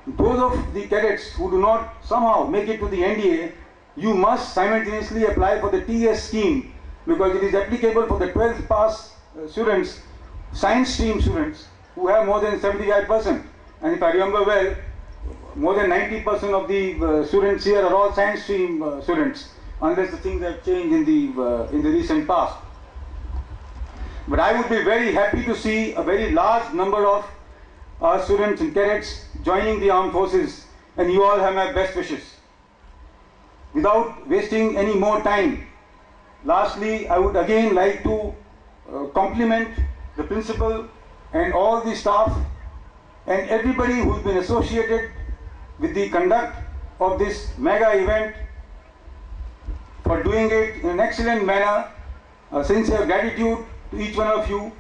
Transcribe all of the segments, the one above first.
those of the cadets who do not somehow make it to the NDA, you must simultaneously apply for the TS scheme, because it is applicable for the 12th pass students, science stream students, who have more than 75%. And if I remember well, more than 90% of the students here are all science stream students, unless the things have changed in the recent past. But I would be very happy to see a very large number of our students and cadets joining the armed forces, and you all have my best wishes. Without wasting any more time, lastly, I would again like to compliment the principal and all the staff and everybody who's been associated with the conduct of this mega event for doing it in an excellent manner. Sincere gratitude to each one of you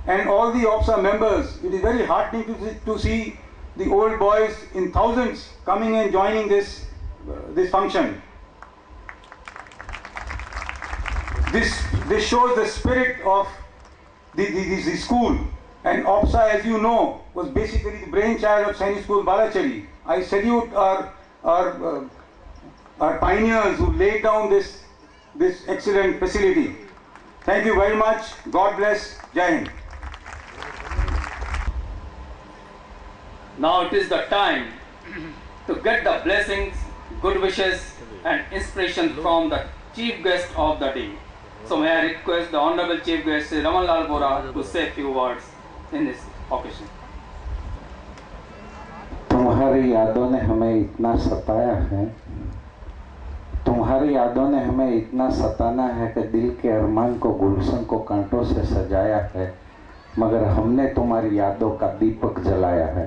and all the OPSA members. It is very heartening to see the old boys in thousands coming and joining this function. This shows the spirit of the school, and OPSA, as you know, was basically the brainchild of Sainik School Balachari. I salute our pioneers who laid down this excellent facility. Thank you very much. God bless. Jai Hind. Now it is the time to get the blessings, good wishes and inspiration from the chief guest of the day. So may I request the Honorable Chief Guest Shri Raman Lal Bora to say a few words in this occasion. तुम्हारी यादों ने हमें इतना सताया है, तुम्हारी यादों ने हमें इतना सताना है कि दिल के अरमान को गुलशन को कांटों से सजाया है, मगर हमने तुम्हारी यादों का दीपक जलाया है।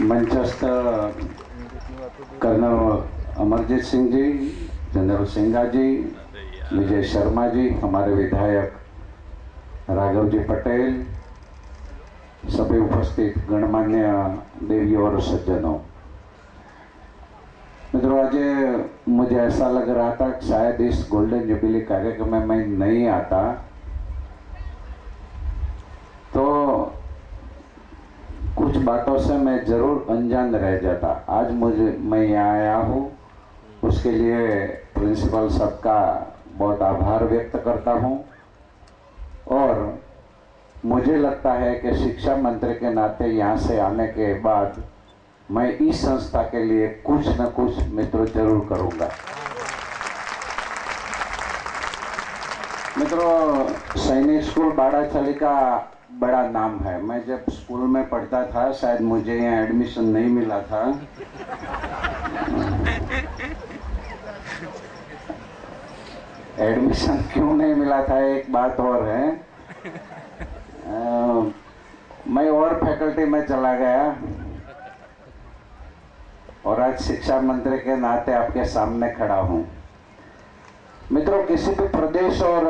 मंचस्थ कर्नल अमरजीत सिंह जी, जनरल सिंघा जी, विजय शर्मा जी, हमारे विधायक राघव जी पटेल, सभी उपस्थित गणमान्य देवियों और सज्जनों, मित्रों, आज मुझे ऐसा लग रहा था कि शायद इस गोल्डन जुबली कार्यक्रम में मैं नहीं आता तो कुछ बातों से मैं जरूर अनजान रह जाता। आज मैं यहाँ आया हूँ, उसके लिए प्रिंसिपल साहब का बहुत आभार व्यक्त करता हूँ और मुझे लगता है कि शिक्षा मंत्री के नाते यहाँ से आने के बाद मैं इस संस्था के लिए कुछ न कुछ मित्रों जरूर करूँगा। मित्रों, सैनिक स्कूल बाड़ाछली का बड़ा नाम है। मैं जब स्कूल में पढ़ता था, शायद मुझे यहाँ एडमिशन नहीं मिला था, एडमिशन क्यों नहीं मिला था एक बात और है, मैं और फैकल्टी में चला गया और आज शिक्षा मंत्री के नाते आपके सामने खड़ा हूं। मित्रों, किसी भी प्रदेश और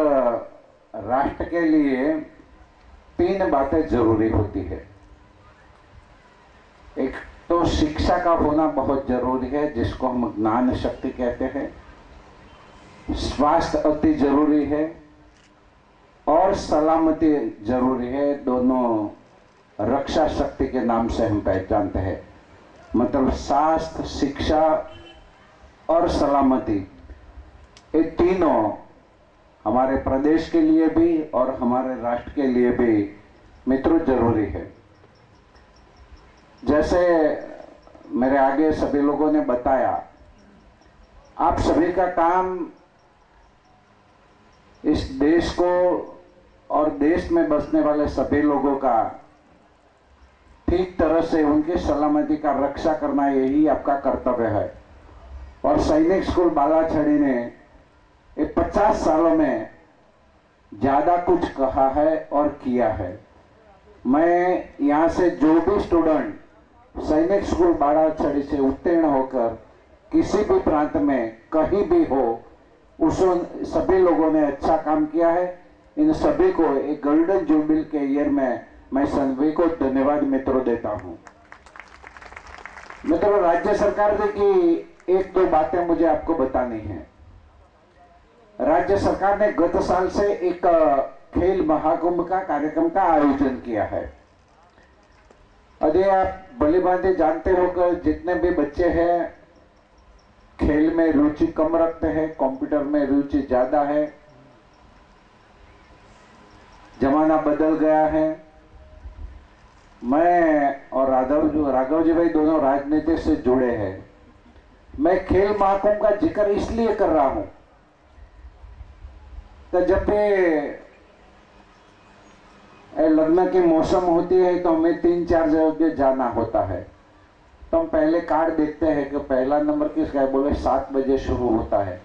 राष्ट्र के लिए तीन बातें जरूरी होती है। एक तो शिक्षा का होना बहुत जरूरी है, जिसको हम ज्ञान शक्ति कहते हैं। स्वास्थ्य अति जरूरी है और सलामती जरूरी है। दोनों रक्षा शक्ति के नाम से हम पहचानते हैं। मतलब स्वास्थ्य, शिक्षा और सलामती, ये तीनों हमारे प्रदेश के लिए भी और हमारे राष्ट्र के लिए भी मित्रों जरूरी है। जैसे मेरे आगे सभी लोगों ने बताया, आप सभी का काम इस देश को और देश में बसने वाले सभी लोगों का ठीक तरह से उनकी सलामती का रक्षा करना, यही आपका कर्तव्य है। और सैनिक स्कूल बालाछड़ी ने 50 सालों में ज्यादा कुछ कहा है और किया है। मैं यहाँ से जो भी स्टूडेंट सैनिक स्कूल बाड़ाछड़ी से उत्तीर्ण होकर किसी भी प्रांत में कहीं भी हो, उस सभी लोगों ने अच्छा काम किया है। इन सभी को एक गोल्डन जुबली के ईयर में मैं सभी को धन्यवाद मित्रों देता हूं। मित्रों, राज्य सरकार की एक दो बातें मुझे आपको बतानी है। राज्य सरकार ने गत साल से एक खेल महाकुंभ का कार्यक्रम का आयोजन किया है। और ये आप भली भांति जानते हो कि जितने भी बच्चे हैं खेल में रुचि कम रखते हैं, कंप्यूटर में रुचि ज्यादा है। जमाना बदल गया है। मैं और राघव जी भाई दोनों राजनीति से जुड़े हैं। मैं खेल महाकुंभ का जिक्र इसलिए कर रहा हूं कि जब भी लग्न की मौसम होती है तो हमें 3-4 जगह जाना होता है। तो हम पहले कार्ड देखते हैं कि पहला नंबर किसका है, बोले 7 बजे शुरू होता है।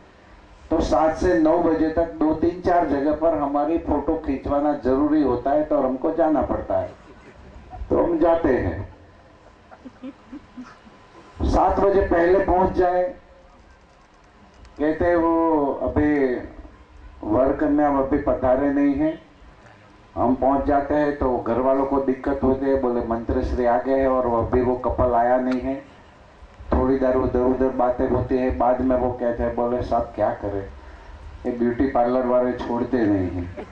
तो 7 से 9 बजे तक 2-3-4 जगह पर हमारी फोटो खींचवाना जरूरी होता है, तो हमको जाना पड़ता है। तो हम जाते हैं, 7 बजे पहले पहुंच जाए। कहते हैं वो अभी वर कन्या अभी पधारे नहीं है। हम पहुंच जाते हैं तो घर वालों को दिक्कत होती है, बोले मंत्रश्री आ गए हैं और अभी वो कपल आया नहीं है। थोड़ी देर उधर उधर बातें होती है। बाद में वो कहते हैं, बोले साहब क्या करें, ये ब्यूटी पार्लर वाले छोड़ते नहीं हैं,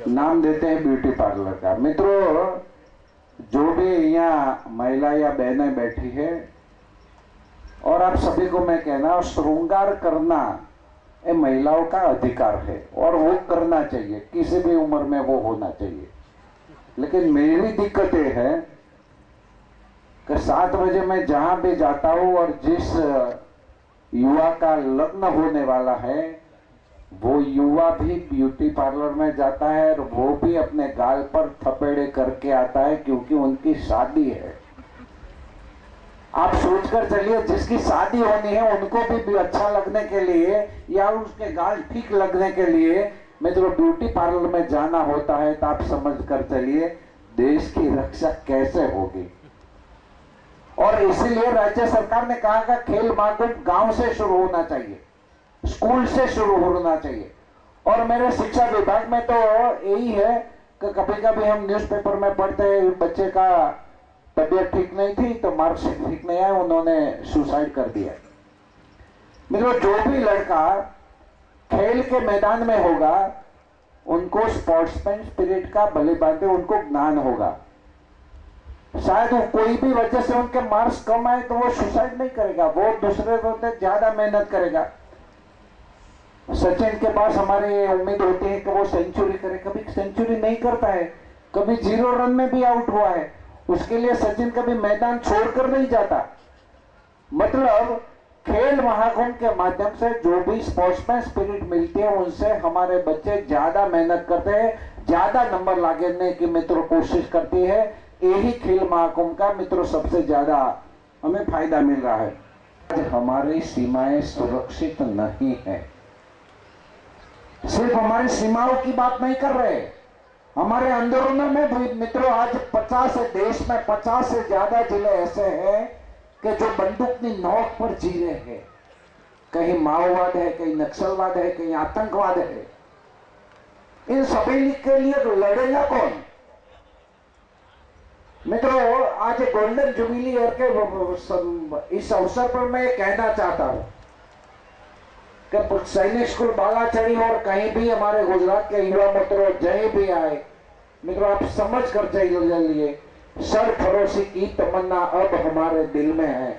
नाम देते हैं ब्यूटी पार्लर का। मित्रों, जो भी यहाँ महिला या बहनें बैठी है और आप सभी को मैं कहना, श्रृंगार करना ये महिलाओं का अधिकार है और वो करना चाहिए, किसी भी उम्र में वो होना चाहिए। लेकिन मेरी दिक्कत ये है कि 7 बजे मैं जहां भी जाता हूं और जिस युवा का लग्न होने वाला है वो युवा भी ब्यूटी पार्लर में जाता है और वो भी अपने गाल पर थपेड़े करके आता है, क्योंकि उनकी शादी है। आप सोचकर चलिए, जिसकी शादी होनी है उनको भी अच्छा लगने के लिए या उसके गाल ठीक लगने के लिए मित्रों ब्यूटी पार्लर में जाना होता है। तो आप समझ कर चलिए देश की रक्षा कैसे होगी। और इसीलिए राज्य सरकार ने कहा कि खेल महाकुंभ गांव से शुरू होना चाहिए, स्कूल से शुरू होना चाहिए। और मेरे शिक्षा विभाग में तो यही है कि कभी कभी हम न्यूज़पेपर में पढ़ते हैं बच्चे का तबीयत ठीक नहीं थी तो मार्कशीट ठीक नहीं आया, उन्होंने सुसाइड कर दिया। मित्रों, जो भी लड़का खेल के मैदान में होगा उनको स्पोर्ट्समैन स्पिरिट का भली भांति उनको ज्ञान होगा। शायद वो कोई भी वजह से उनके मार्क्स कम आए तो वो सुसाइड नहीं करेगा, वो दूसरे से ज्यादा मेहनत करेगा। सचिन के पास हमारी उम्मीद होती है कि वो सेंचुरी करे, कभी सेंचुरी नहीं करता है, कभी 0 रन में भी आउट हुआ है। उसके लिए सचिन कभी मैदान छोड़कर नहीं जाता। मतलब खेल महाकुंभ के माध्यम से जो भी स्पोर्ट्समैन स्पिरिट मिलती है उनसे हमारे बच्चे ज्यादा मेहनत करते हैं, ज्यादा नंबर लाने की मित्रों कोशिश करती है। यही खेल महाकुंभ का मित्रों सबसे ज्यादा हमें फायदा मिल रहा है। आज हमारी सीमाएं सुरक्षित नहीं है। सिर्फ हमारी सीमाओं की बात नहीं कर रहे, हमारे अंदरूनों में भी मित्रों आज 50 देश में 50 से ज्यादा जिले ऐसे हैं कि जो बंदूक की नोक पर जी रहे हैं। कहीं माओवाद है, कहीं नक्सलवाद है, कहीं आतंकवाद है। इन सभी के लिए लड़ेगा कौन? मित्रों, आज गोल्डन जुबिली ईयर के इस अवसर पर मैं कहना चाहता हूं कि सैनिक स्कूल बालाचड़ी और कहीं भी हमारे गुजरात के युवा मित्रों जहीं भी आए, मित्रों आप समझ कर चलिए, सरफरोशी की तमन्ना अब हमारे दिल में है।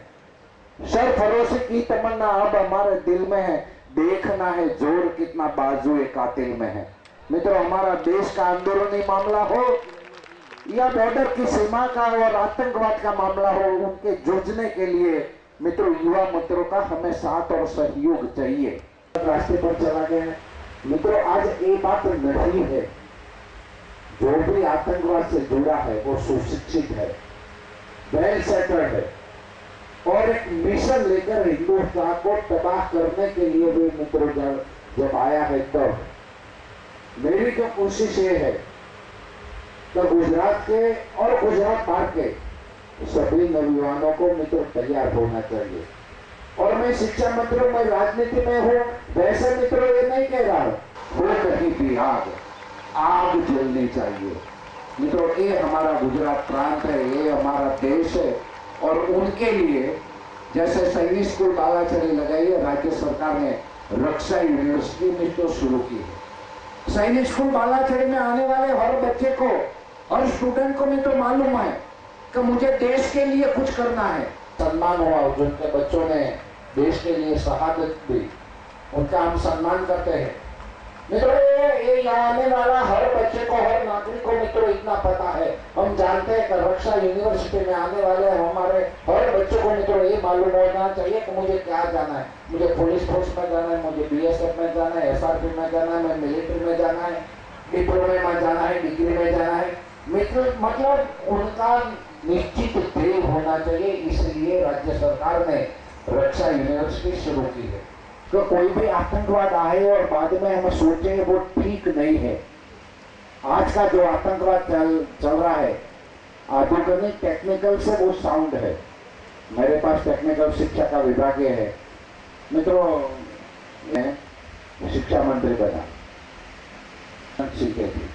सरफरोशी की तमन्ना अब हमारे दिल में है। देखना है जोर कितना बाजुए कातिल में है। मित्रों, हमारा देश का अंदरूनी मामला हो या बॉर्डर की सीमा का और आतंकवाद का मामला हो, उनके जूझने के लिए मित्रों युवा मित्रों का हमें साथ और सहयोग चाहिए। रास्ते पर चला गया मित्रों, आज ये बात नहीं है, जो भी आतंकवाद से जुड़ा है वो सुशिक्षित है, वेल सेटल्ड है और एक मिशन लेकर हिंदुस्तान को तबाह करने के लिए भी मित्रों जब आया है। तब मेरी तो कोशिश ये है तो गुजरात के और गुजरात बाहर के सभी नौजवानों को मित्रों तैयार होना चाहिए। और मैं शिक्षा मंत्री, मैं राजनीति में हूँ, वैसे मित्रों ये नहीं कह रहा हूँ, वो कहीं भी आग जलनी चाहिए। मित्रों, ये हमारा गुजरात प्रांत है, ये हमारा देश है और उनके लिए जैसे सैनिक स्कूल बालाचड़ी लगाई है, राज्य सरकार ने रक्षा यूनिवर्सिटी में तो शुरू की है। सैनिक स्कूल बालाचड़ी में आने वाले हर बच्चे को हर स्टूडेंट को तो मालूम है कि मुझे देश के लिए कुछ करना है। सम्मान हुआ जिनके बच्चों ने देश के लिए शहादत दी, उनका हम सम्मान करते हैं। मित्रों, ये यहाँ आने वाला हर बच्चे को, हर नागरिक को मित्रों इतना पता है, हम जानते हैं कि रक्षा यूनिवर्सिटी में आने वाले हमारे हर बच्चों को मित्रों ये मालूम होना चाहिए कि मुझे क्या जाना है। मुझे पुलिस फोर्स में जाना है, मुझे BSF में जाना है, SRP में जाना है, मैं मिलिट्री में जाना है, डिप्लोमे में जाना है, डिग्री में जाना है। मित्र मतलब उनका निश्चित ध्येय होना चाहिए, इसलिए राज्य सरकार ने रक्षा यूनिवर्सिटी शुरू की है। तो कोई भी आतंकवाद आए और बाद में हम सोचे वो ठीक नहीं है। आज का जो आतंकवाद चल रहा है आधुनिक टेक्निकल से वो साउंड है। मेरे पास टेक्निकल शिक्षा का विभाग है। मित्रों, मैं शिक्षा मंत्री बना, सीखे थे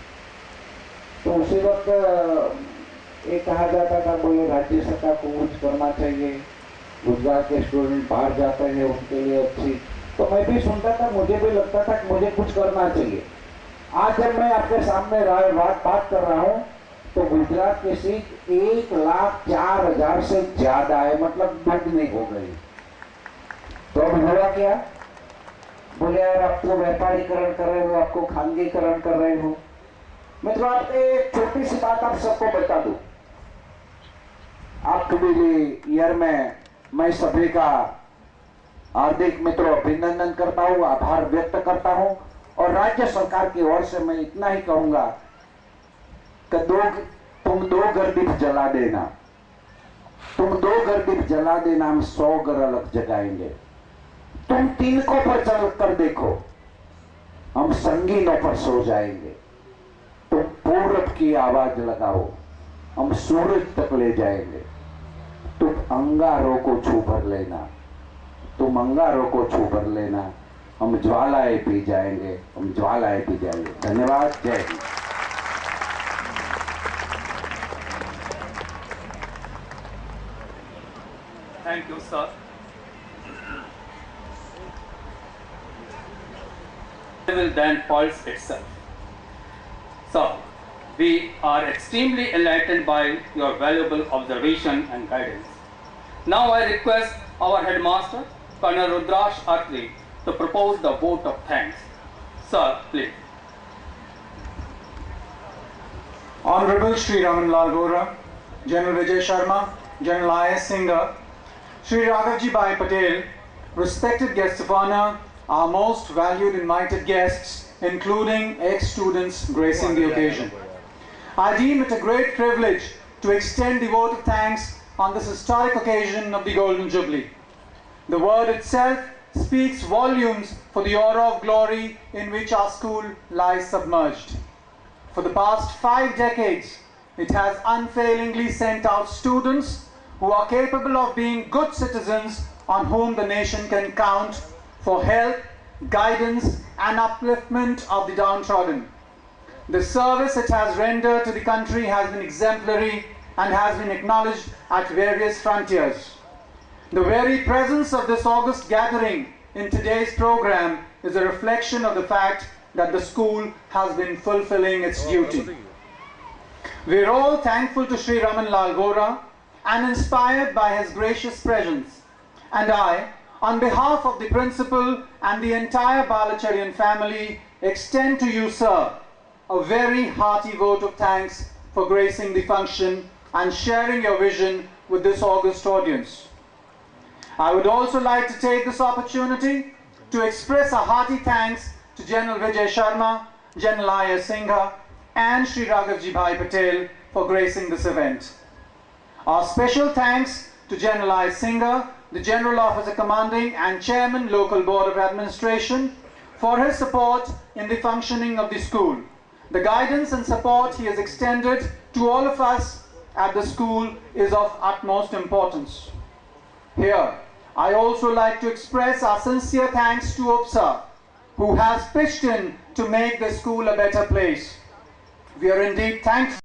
तो उसी वक्त ये कहा जाता था बोले राज्य सरकार को कुछ करना चाहिए, गुजरात के स्टूडेंट बाहर जाते हैं उनके लिए अच्छी। तो मैं भी सुनता था, मुझे भी लगता था कि मुझे कुछ करना चाहिए। आज जब मैं आपके सामने बात कर रहा हूँ तो गुजरात की सीट 1,04,000 से ज्यादा है, मतलब दुगनी हो गई। तो अब हुआ क्या? बोले यार आप तो व्यापारीकरण कर रहे हो, आपको खानगीकरण कर रहे हो। मित्रों, आप एक छोटी सी बात आप सबको बता दूं। आपके लिए ईयर में मैं सभी का हार्दिक मित्रों अभिनंदन करता हूं, आभार व्यक्त करता हूं और राज्य सरकार की ओर से मैं इतना ही कहूंगा कि तुम दो घर दीप जला देना, तुम 2 घर दीप जला देना, हम 100 घर अलग जगाएंगे। तुम तिनकों पर चल कर देखो, हम संगीनों पर सो जाएंगे। तुम पूरब की आवाज लगाओ, हम सूरज तक ले जाएंगे। तुम अंगारों को छू भर लेना, तुम अंगारों को छू भर लेना, हम ज्वालाएं पी जाएंगे, हम ज्वालाएं पी जाएंगे। धन्यवाद। जय Hind. Thank you, sir. Will then falls itself. So, we are extremely enlightened by your valuable observation and guidance. Now I request our headmaster, Colonel Rudrash Atri, to propose the vote of thanks. Sir, please. Honorable Shri Raman Lal Bora, General Vijay Sharma, General I.S. Singha, Shri Raghavji Bhai Patel, respected guests of honor, our most valued invited guests, including ex-students gracing the occasion. I deem it a great privilege to extend the vote of thanks on this historic occasion of the Golden Jubilee. The word itself speaks volumes for the aura of glory in which our school lies submerged. For the past 5 decades, it has unfailingly sent out students who are capable of being good citizens on whom the nation can count for help, guidance and upliftment of the downtrodden. The service it has rendered to the country has been exemplary and has been acknowledged at various frontiers. The very presence of this august gathering in today's program is a reflection of the fact that the school has been fulfilling its duty. We are all thankful to Shri Raman Lal Bora and inspired by his gracious presence. And I, on behalf of the principal and the entire Balacharyan family, extend to you, sir, a very hearty vote of thanks for gracing the function and sharing your vision with this august audience. I would also like to take this opportunity to express a hearty thanks to General Vijay Sharma, General I.S. Singha and Shri Raghavji Bhai Patel for gracing this event. Our special thanks to General I. Singha, the General Officer Commanding and Chairman Local Board of Administration, for his support in the functioning of the school. The guidance and support he has extended to all of us at the school is of utmost importance. Here, I also like to express our sincere thanks to UPSA, who has pitched in to make the school a better place. We are indeed thankful